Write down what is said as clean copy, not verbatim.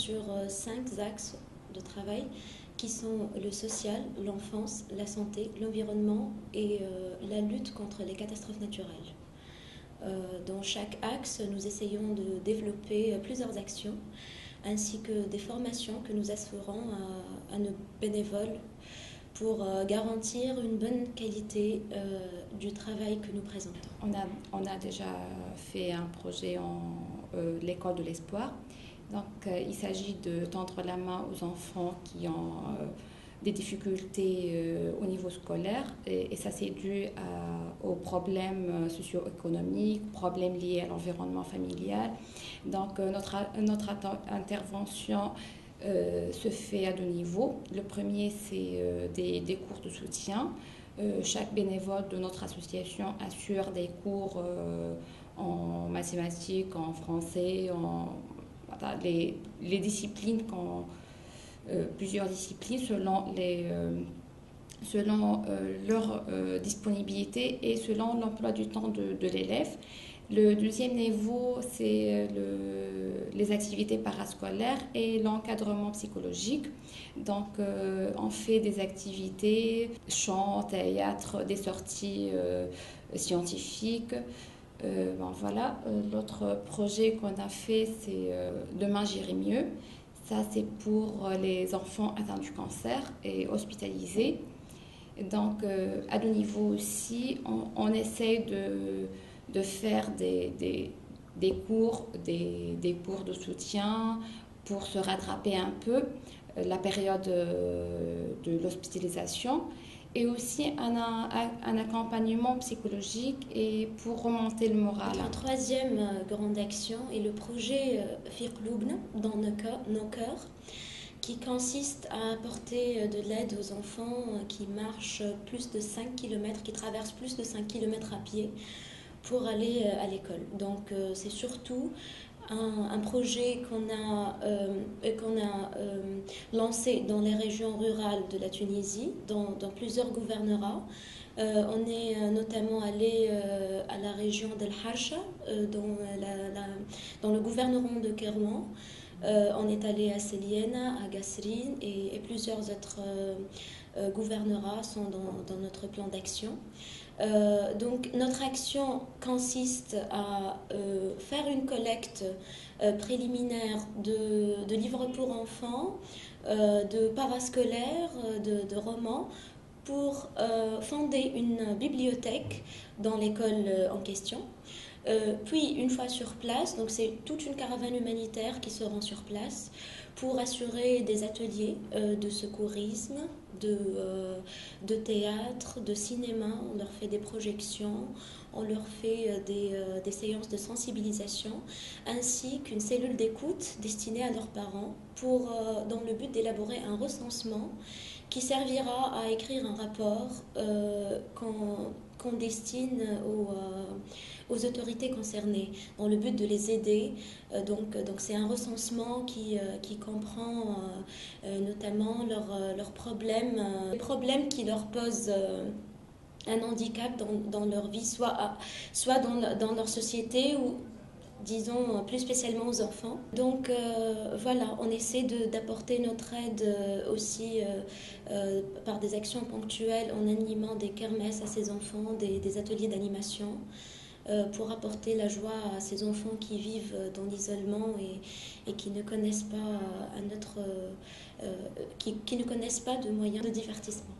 sur 5 axes de travail qui sont le social, l'enfance, la santé, l'environnement et la lutte contre les catastrophes naturelles. Dans chaque axe, nous essayons de développer plusieurs actions ainsi que des formations que nous assurons à nos bénévoles pour garantir une bonne qualité du travail que nous présentons. On a déjà fait un projet l'école de l'espoir. Donc, il s'agit de tendre la main aux enfants qui ont des difficultés au niveau scolaire et ça c'est dû aux problèmes socio-économiques, problèmes liés à l'environnement familial. Donc, notre intervention se fait à 2 niveaux. Le premier, c'est des cours de soutien. Chaque bénévole de notre association assure des cours en mathématiques, en français, les disciplines, plusieurs disciplines selon leur disponibilité et selon l'emploi du temps de l'élève. Le deuxième niveau, c'est les activités parascolaires et l'encadrement psychologique. Donc, on fait des activités, chant, théâtre, des sorties scientifiques. Voilà. L'autre projet qu'on a fait, c'est Demain j'irai mieux. Ça, c'est pour les enfants atteints du cancer et hospitalisés. Donc, à 2 niveaux aussi, on essaie de faire des cours de soutien pour se rattraper un peu la période de l'hospitalisation et aussi un accompagnement psychologique et pour remonter le moral. La troisième grande action est le projet Fi Qloubna dans nos cœurs, qui consiste à apporter de l'aide aux enfants qui marchent plus de 5 km, qui traversent plus de 5 km à pied pour aller à l'école. Donc c'est surtout un projet qu'on a lancé dans les régions rurales de la Tunisie, dans plusieurs gouvernorats. On est notamment allé à la région d'El Harsha, dans le gouvernement de Kérouan. On est allé à Seliena, à Gasserine et plusieurs autres gouvernorats sont dans notre plan d'action. Donc notre action consiste à faire une collecte préliminaire de livres pour enfants, de parascolaires, de romans, pour fonder une bibliothèque dans l'école en question. Puis une fois sur place, donc c'est toute une caravane humanitaire qui se rend sur place pour assurer des ateliers de secourisme, de théâtre, de cinéma. On leur fait des projections, on leur fait des séances de sensibilisation, ainsi qu'une cellule d'écoute destinée à leurs parents dans le but d'élaborer un recensement qui servira à écrire un rapport qu'on destine aux autorités concernées, dans le but de les aider. Donc c'est un recensement qui comprend notamment leurs problèmes, les problèmes qui leur posent un handicap dans leur vie, soit dans leur société ou disons plus spécialement aux enfants. Donc voilà, on essaie d'apporter notre aide aussi par des actions ponctuelles en animant des kermesses à ces enfants, des ateliers d'animation pour apporter la joie à ces enfants qui vivent dans l'isolement et qui ne connaissent pas qui ne connaissent pas de moyens de divertissement.